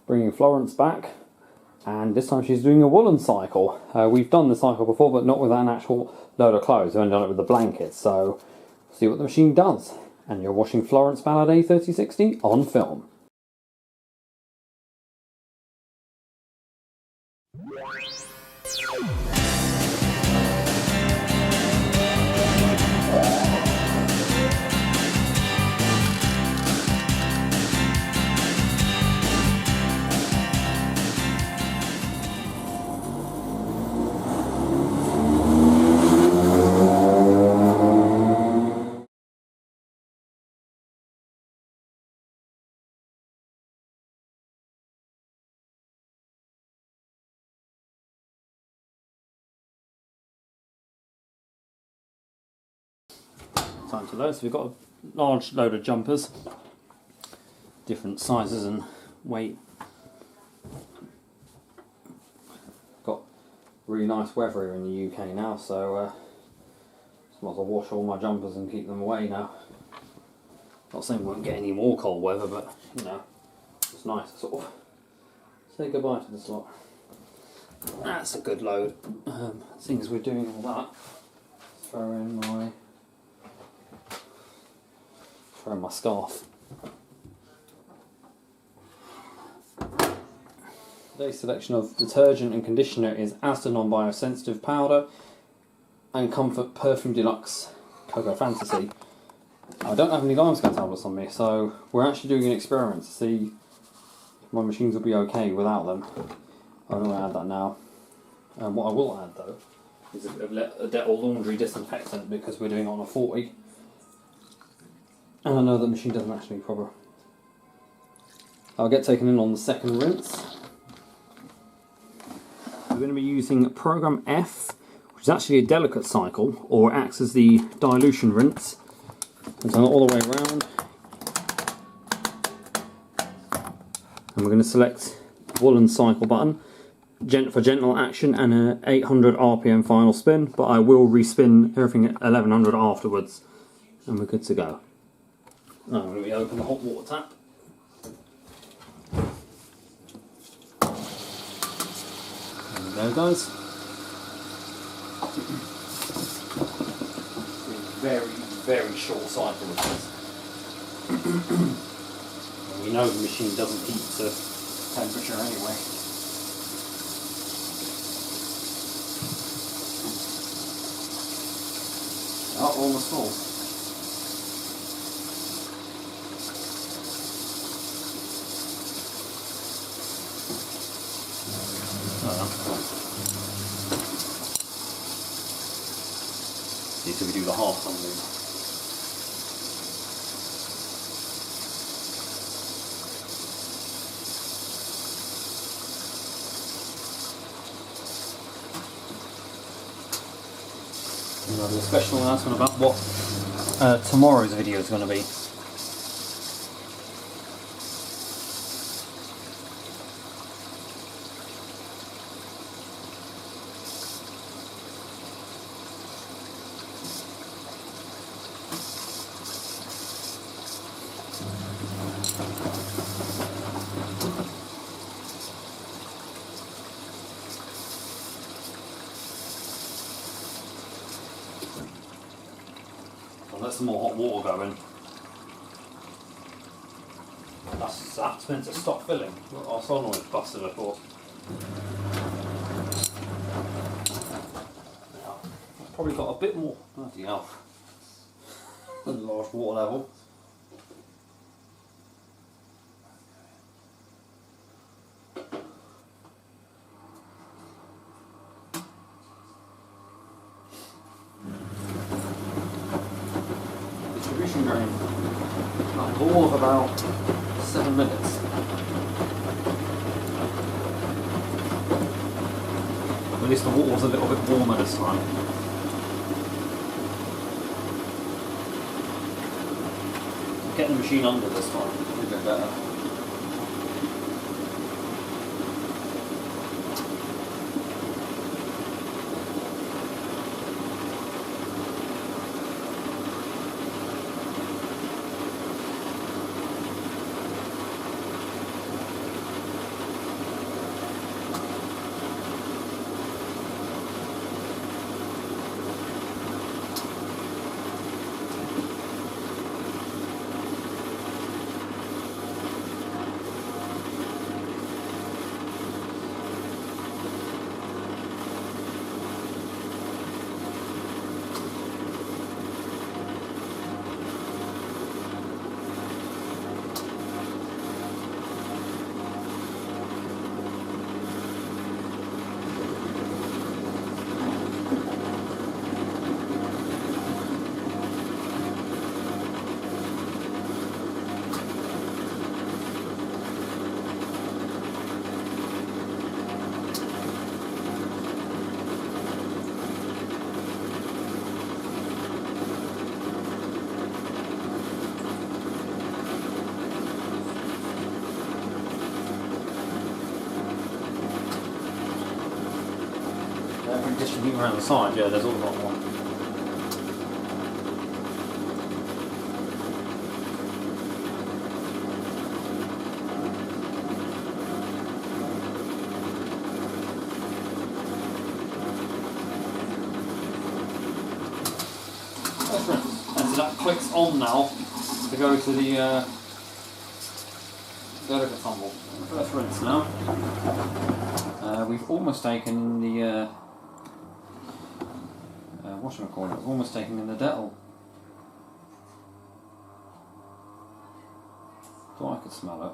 bringing Florence back, and this time she's doing a woolen cycle. We've done the cycle before, but not with an actual load of clothes. We've only done it with the blankets, so see what the machine does. And you're watching Florence Ballard A3060 on film. Time to load. So we've got a large load of jumpers, different sizes and weight. Got really nice weather here in the UK now, so might as well wash all my jumpers and keep them away now. Not saying we won't get any more cold weather, but you know, it's nice to sort of say goodbye to this lot. That's a good load. Seeing as we're doing all that, throw in my scarf. Today's selection of detergent and conditioner is ASDA Non-Biological Sensitive powder and Comfort Perfume Deluxe Cocoa Fantasy. I don't have any limescale tablets on me, so we're actually doing an experiment to see if my machines will be okay without them. I'm going to add that now. What I will add though is a bit of a Dettol laundry disinfectant, because we're doing it on a 40. And I know the machine doesn't actually proper. I'll get taken in on the second rinse. We're going to be using Program F, which is actually a delicate cycle, or acts as the dilution rinse. And turn it all the way around. And we're going to select Woolen cycle button for gentle action and an 800 RPM final spin, but I will respin everything at 1100 afterwards, and we're good to go. Now I'm going to open the hot water tap. There we go, guys. Very, very short cycle of this. We know the machine doesn't heat to temperature anyway. Oh, almost full. See, so we do the half something. Another special announcement about what tomorrow's video is going to be. I'll let some more hot water go in. That's meant to stop filling. Our solenoid's busted, of course. I've probably got a bit more. Bloody hell. A large water level. Distribution going like all of about 7 minutes. At least the water was a little bit warmer this time. Getting the machine under this time, a bit better. fabric distributing around the side, yeah, there's all got one. And so that clicks on now to go to the delicate tumble. First rinse now. We've almost taken the whatchamacallit, we've almost taken in the Dettol. Thought I could smell it.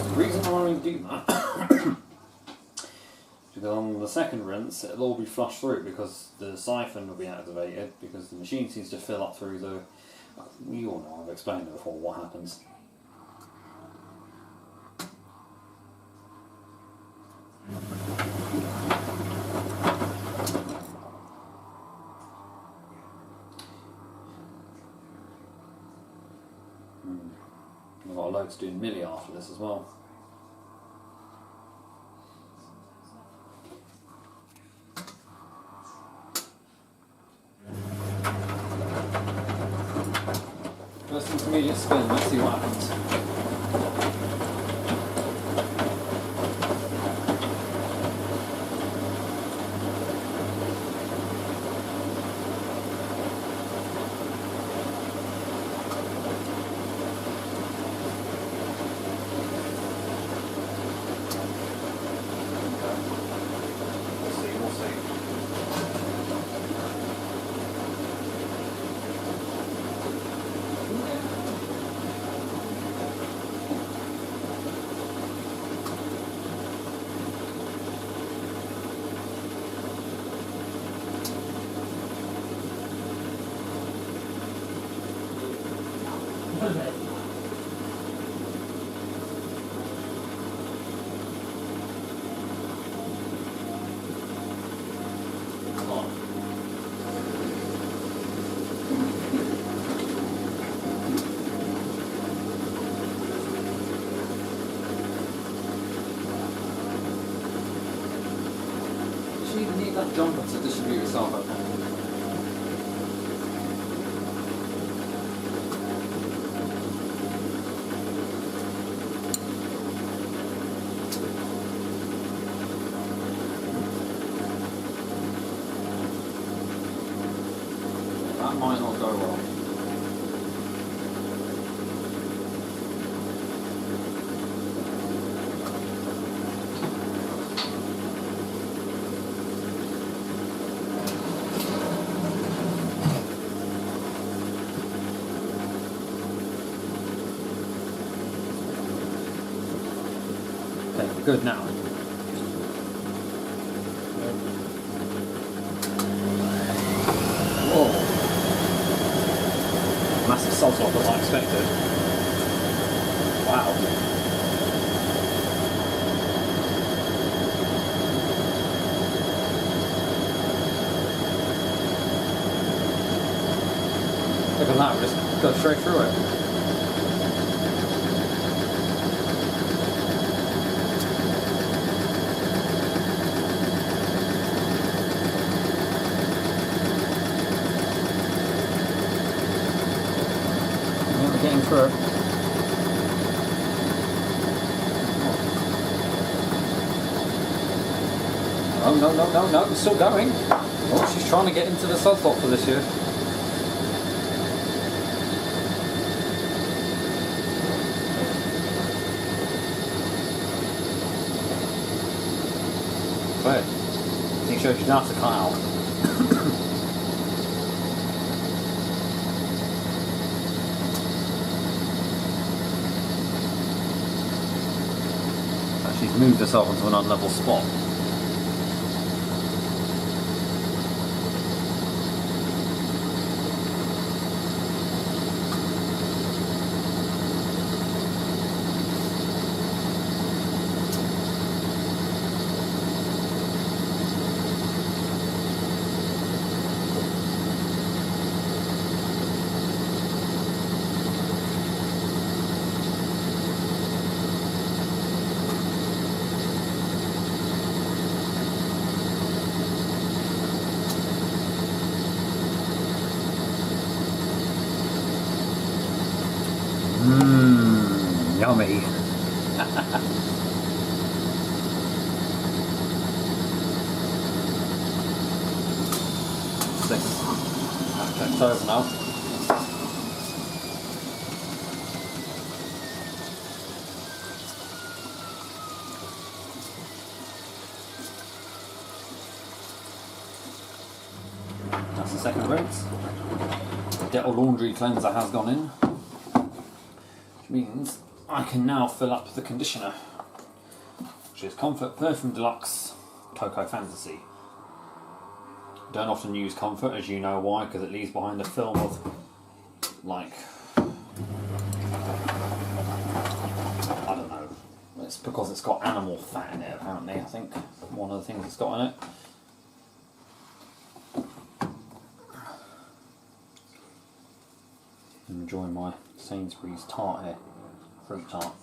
The reason I want to do that because on the second rinse it'll all be flushed through because the siphon will be activated because the machine seems to fill up through the... You all know, I've explained it before what happens. I've got a load to do in milli after this as well. First intermediate spin, let's see what happens. You even need that jumper to distribute yourself, okay? That might not go well. Okay, we're good now. Whoa. Massive sudslocks than I expected. Wow. Look at that, we just go straight through it. Getting through. Oh no, it's still going. Oh, she's trying to get into the sudslot for this year. Right. I think she's going to have to cut out. She's moved herself into an unlevel spot. Yummy. Checked over now. That's the second rinse. The Dettol laundry cleanser has gone in, which means I can now fill up the conditioner, which is Comfort Perfume Deluxe Cocoa Fantasy. Don't often use Comfort, as you know why, because it leaves behind a film of, like, I don't know, it's because it's got animal fat in it apparently, I think, one of the things it's got in it. I'm enjoying my Sainsbury's tart here, fruit tart.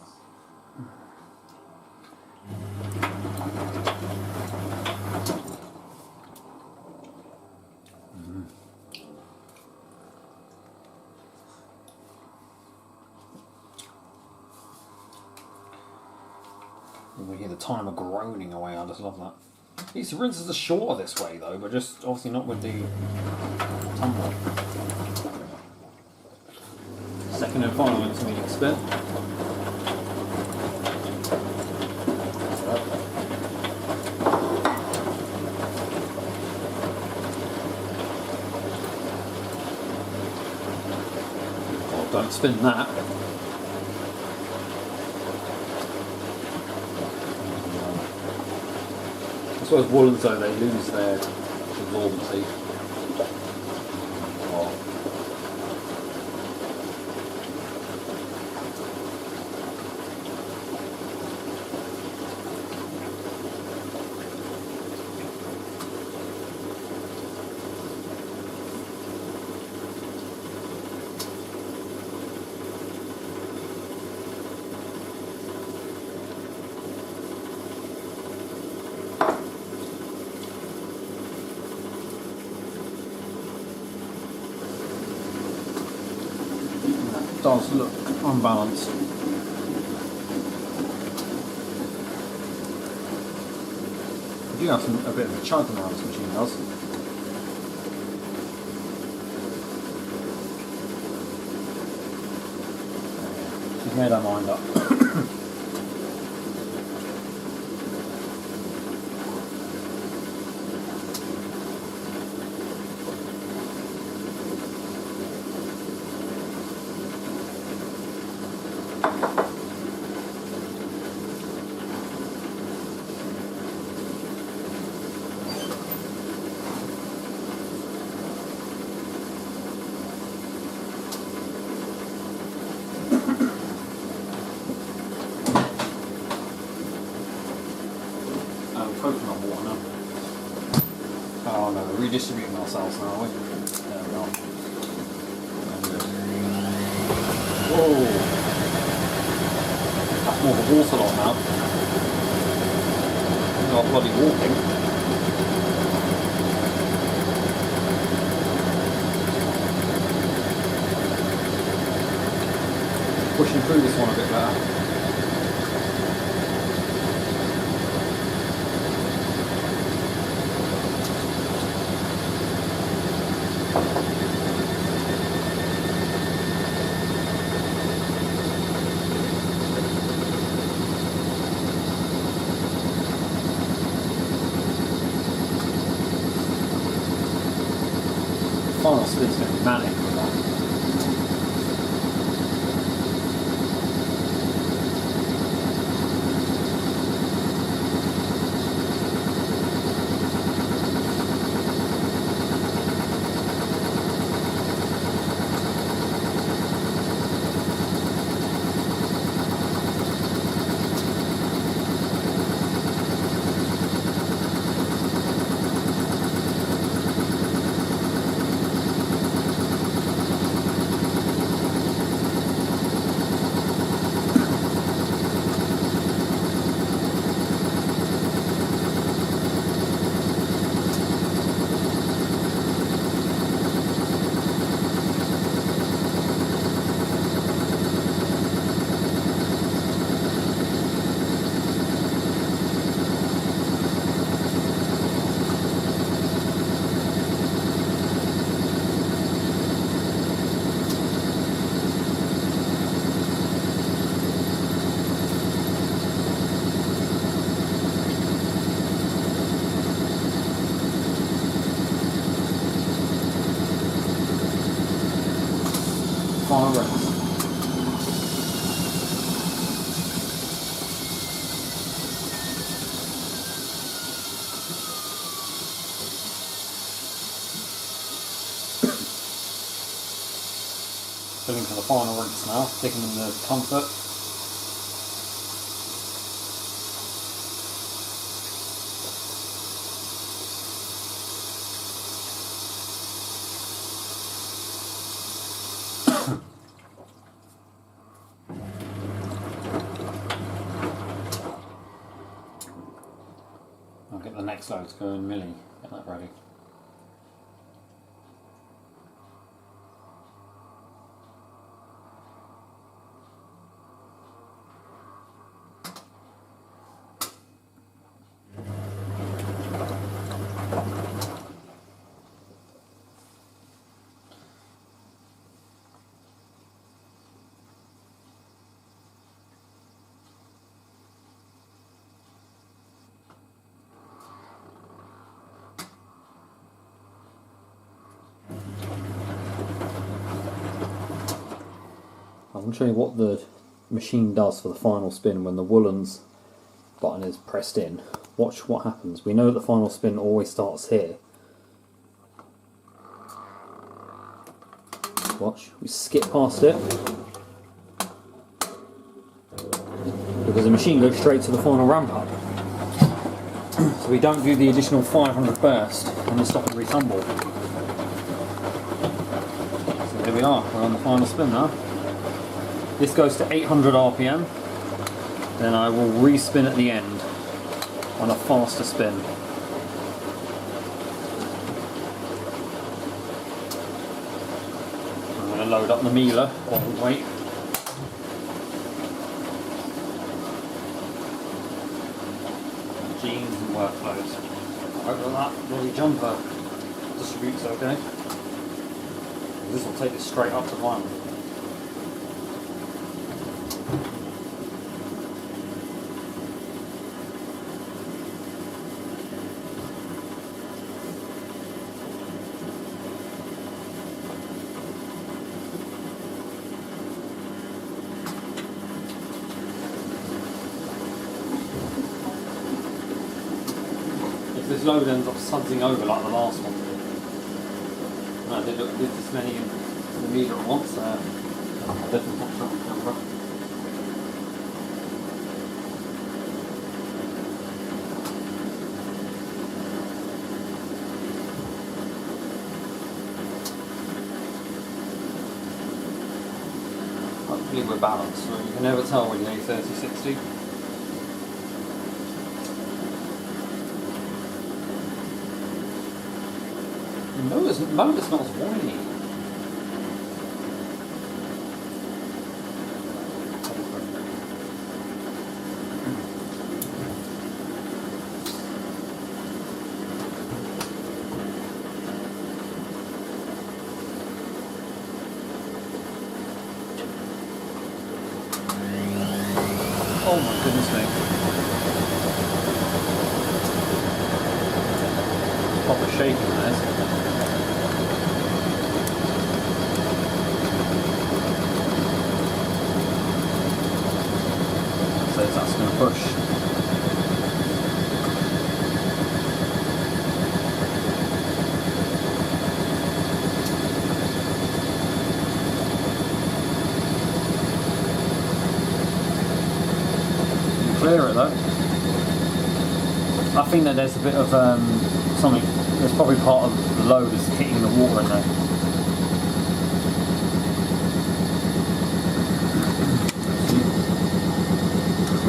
We hear the timer groaning away, I just love that. These rinses are shorter this way though, but just obviously not with the tumbler. Second and final intermediate spin. Oh, don't spin that. I suppose Woollens though, they lose their absorbency. Oh. Does look unbalanced. We do have a bit of a chug now, this machine does. She's made her mind up. Coconut water now. Oh no, we're redistributing ourselves now, are we? There we are. Whoa! That's more of a water lot now. We're not bloody walking. Pushing through this one a bit better. Final spin's going to be manic with that. final rinse. Filling for the final rinse now, sticking in the comfort. I'll get the next load to go in milling, get that ready. I'm going to show you what the machine does for the final spin when the Woollens button is pressed in. Watch what happens. We know that the final spin always starts here. Watch, we skip past it because the machine goes straight to the final ramp up. So we don't do the additional 500 burst on the stop and retumble. So here we are, we're on the final spin now. This goes to 800 RPM, then I will re-spin at the end on a faster spin. I'm going to load up the mealer while we wait. Jeans and work clothes. I hope that bloody jumper distributes okay. This will take it straight up to vinyl. This load ends up sudsing over like the last one. I did this many in the meter at once, so I'll definitely catch up with the camera. Hopefully we're balanced, so you can never tell when you're A3060. Motor smells whiny. Oh my goodness me. Proper shaking this. That's going to push. You clear it though. I think that there's a bit of something, there's probably part of the load is hitting the water in there.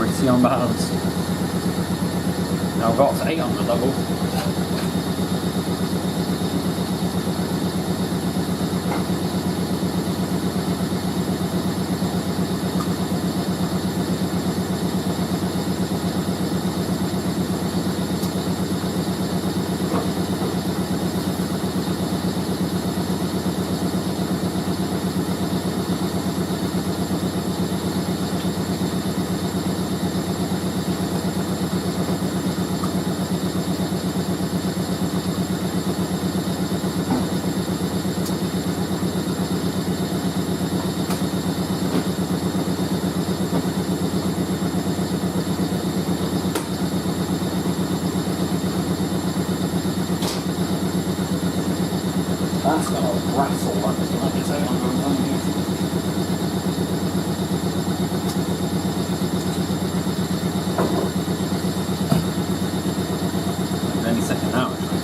Pretty unbalanced. Now I've got to 800 level. Oh, rattle, like it's 800 any second now, actually.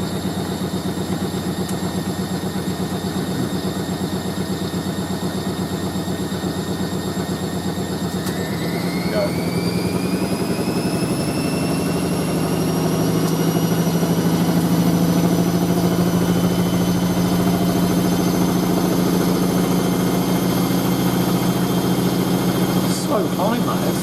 So fine, that is.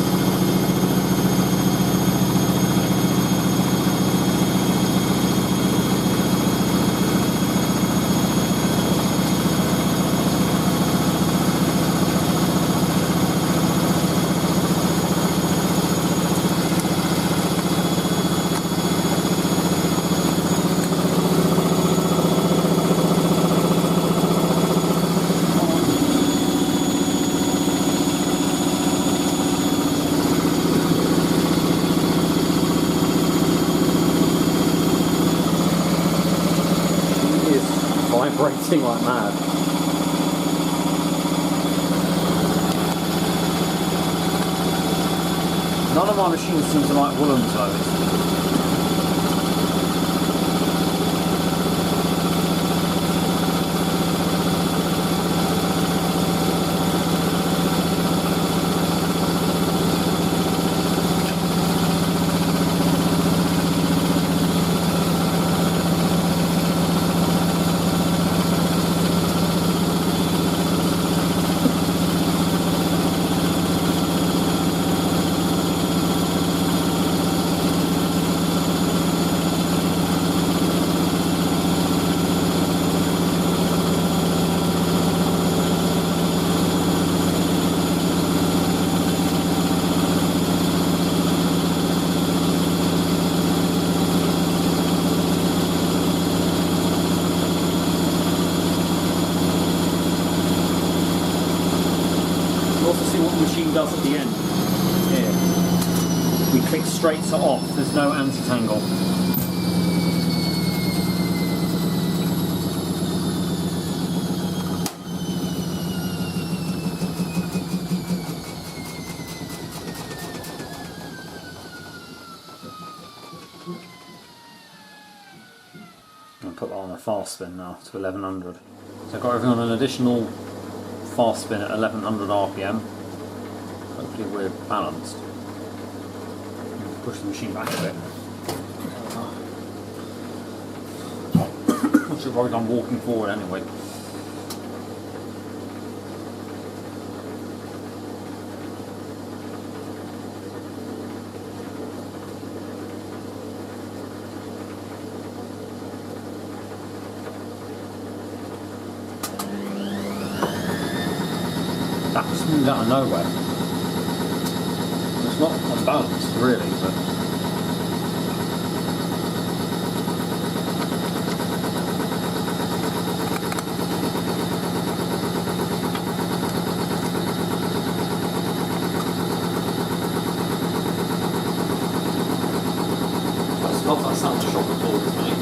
Vibrating like mad. None of my machines seem to like Woollens though. Machine does at the end. Here. We click straight to off, there's no anti-tangle. I'll put that on a fast spin now to 1100. So I've got everything on an additional fast spin at 1100 RPM. Hopefully we're balanced. Push the machine back a bit. I should have probably done walking forward anyway. That just moved out of nowhere. It's not unbalanced really, but that's not that sounds shock at all, doesn't it?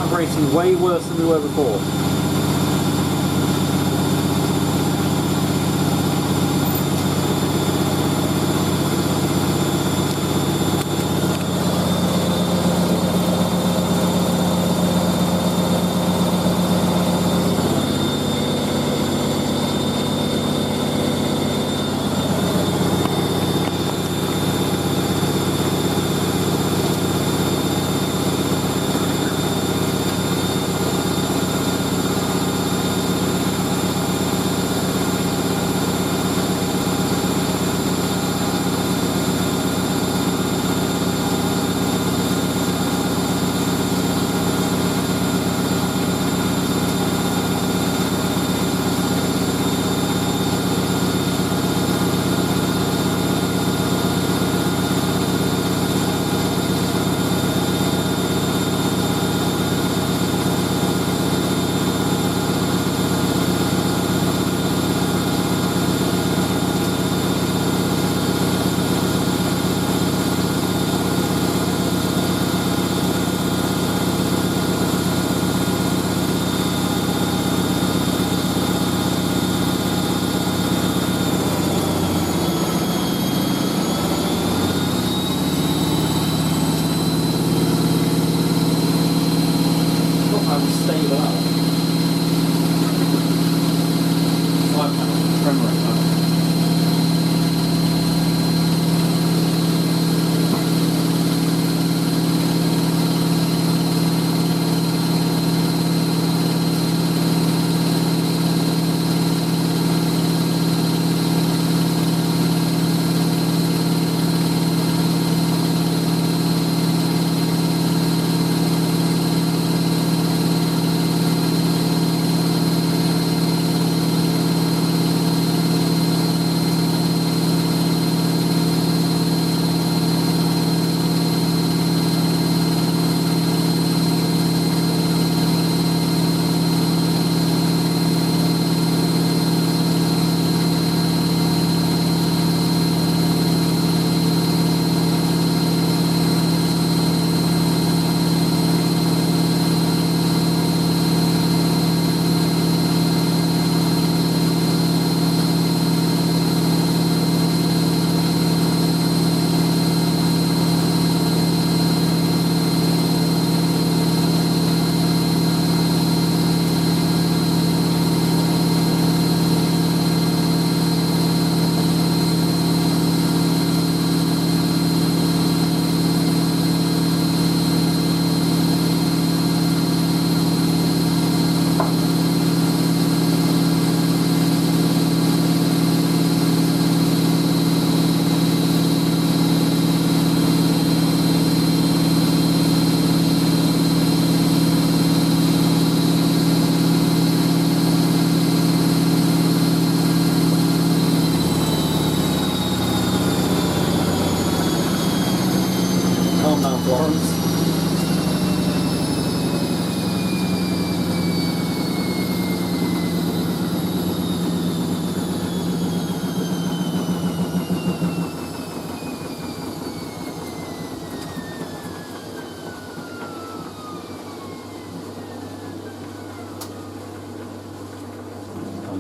vibrating way worse than we were before.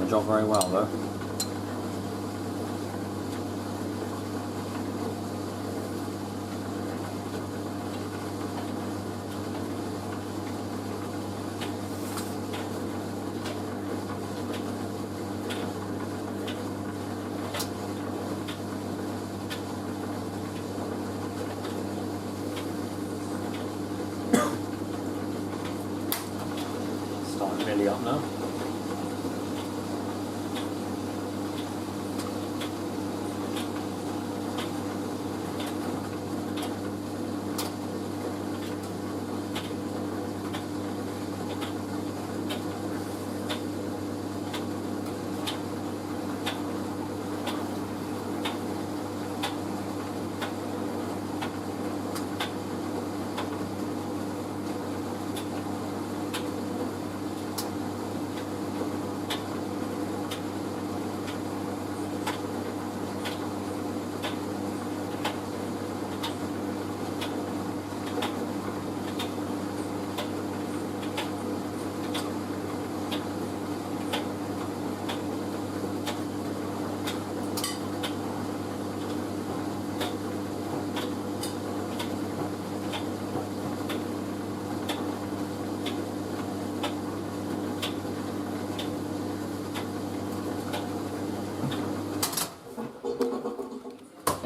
the job very well though. Starting really up now.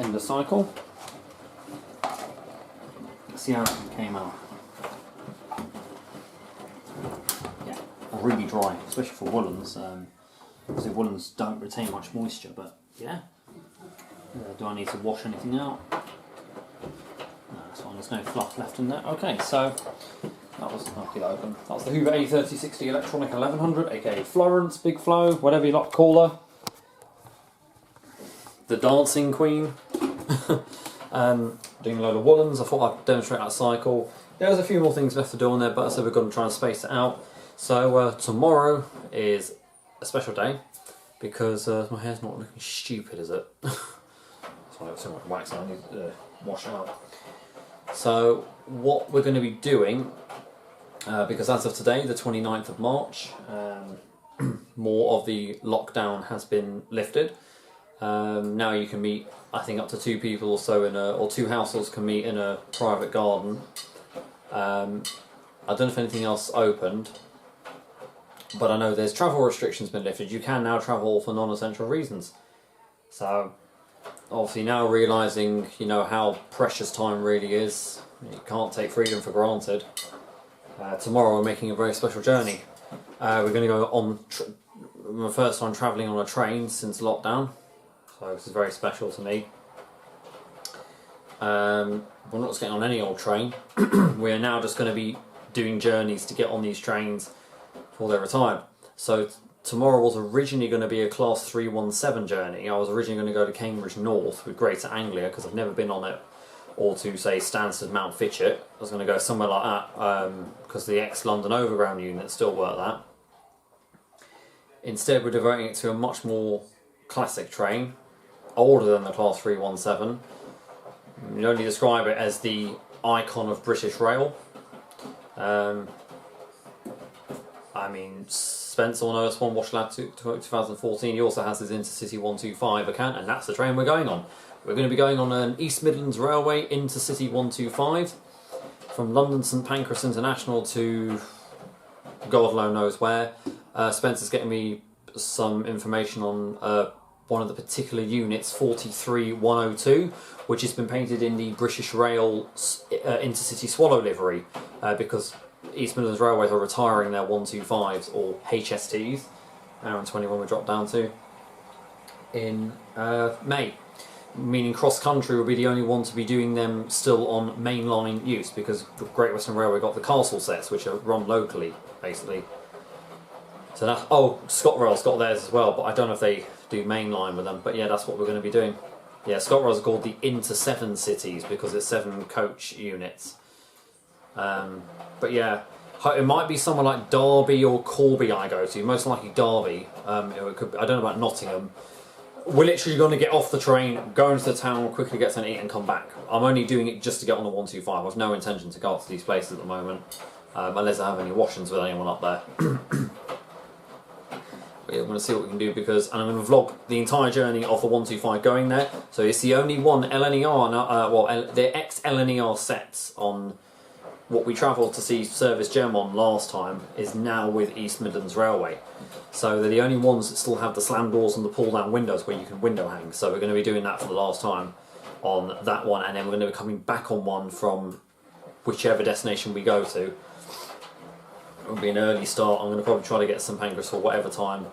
end of cycle. Let's see how it came out. Yeah, really dry, especially for woollens. Because the woollens don't retain much moisture, but yeah. Do I need to wash anything out? No, that's fine, there's no fluff left in there. Okay, so that was, I'll keep that open. That was the Hoover A3060 Electronic 1100, aka Florence, Big Flo, whatever you like to call her. The dancing queen. Doing a load of woollens. I thought I'd demonstrate that cycle. There's a few more things left to do on there, but I said we're going to try and space it out. So tomorrow is a special day because my hair's not looking stupid, is it? That's why I got so much wax on. I need to wash it out. So what we're going to be doing, because as of today, the 29th of March, more of the lockdown has been lifted. Now you can meet, I think, up to 2 people or so or 2 households can meet in a private garden. I don't know if anything else opened, but I know there's travel restrictions been lifted. You can now travel for non-essential reasons. So obviously now realising, you know, how precious time really is, you can't take freedom for granted. Tomorrow we're making a very special journey. We're going to go on my first time travelling on a train since lockdown. So this is very special to me. We're not just getting on any old train. We're now just going to be doing journeys to get on these trains before they're retired. So tomorrow was originally going to be a Class 317 journey. I was originally going to go to Cambridge North with Greater Anglia because I've never been on it, or to say Stansted Mount Fitchett. I was going to go somewhere like that because the ex-London Overground unit still work that. Instead we're devoting it to a much more classic train, older than the Class 317. You only describe it as the icon of British rail. I mean, Spencer will know us one Wash Lab 2014. He also has his Intercity 125 account, and that's the train we're going on. We're going to be going on an East Midlands Railway Intercity 125 from London St Pancras International to God alone knows where. Spencer's getting me some information on one of the particular units, 43102, which has been painted in the British Rail Intercity Swallow livery, because East Midlands Railways are retiring their 125s, or HSTs, hour and 21 we dropped down to, in May. Meaning cross country will be the only one to be doing them still on mainline use, because the Great Western Railway got the Castle sets, which are run locally, basically. So that, oh, ScotRail's got theirs as well, but I don't know if they do mainline with them. But yeah, that's what we're going to be doing. Yeah, ScotRail's called the Inter 7 Cities because it's 7 coach units. But yeah, it might be somewhere like Derby or Corby I go to. Most likely Derby. It could be, I don't know about Nottingham. We're literally going to get off the train, go into the town, quickly get something to eat and come back. I'm only doing it just to get on the 125. I've no intention to go up to these places at the moment, unless I have any washings with anyone up there. I'm going to see what we can do, because and I'm going to vlog the entire journey of the 125 going there. So it's the only one LNER, they're ex-LNER sets on what we travelled to see Service Gem on last time is now with East Midlands Railway. So they're the only ones that still have the slam doors and the pull down windows where you can window hang. So we're going to be doing that for the last time on that one, and then we're going to be coming back on one from whichever destination we go to. It'll be an early start. I'm going to probably try to get St Pancras for whatever time.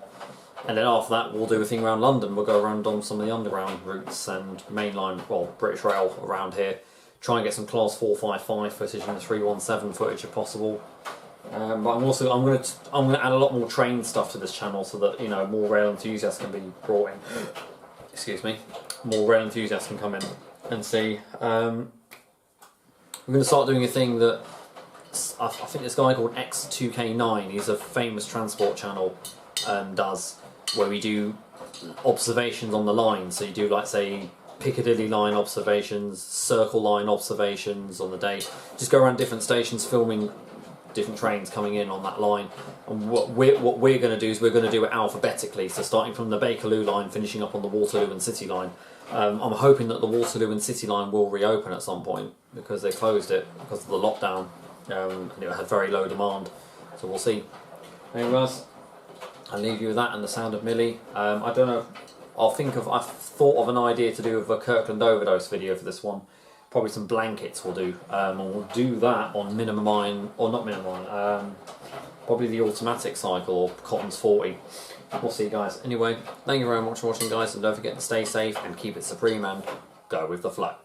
And then after that we'll do a thing around London. We'll go around on some of the underground routes and mainline, well, British Rail around here. Try and get some Class 455 footage and the 317 footage if possible. But I'm going to add a lot more train stuff to this channel so that, you know, more rail enthusiasts can be brought in. Excuse me. More rail enthusiasts can come in and see. We're going to start doing a thing that I think this guy called X2K9, he's a famous transport channel, does, where we do observations on the line. So you do, like, say, Piccadilly line observations, Circle line observations on the day. Just go around different stations filming different trains coming in on that line. And what we're going to do is we're going to do it alphabetically. So starting from the Bakerloo line, finishing up on the Waterloo and City line. I'm hoping that the Waterloo and City line will reopen at some point, because they closed it because of the lockdown, and it had very low demand. So we'll see. Anyway, guys, I'll leave you with that and the sound of Millie. I don't know. I've thought of an idea to do with a Kirkland overdose video for this one. Probably some blankets we'll do. And we'll do that on minimum iron, or not minimum iron, probably the automatic cycle, or Cotton's 40. We'll see, guys. Anyway, thank you very much for watching, guys, and don't forget to stay safe and keep it supreme and go with the flow.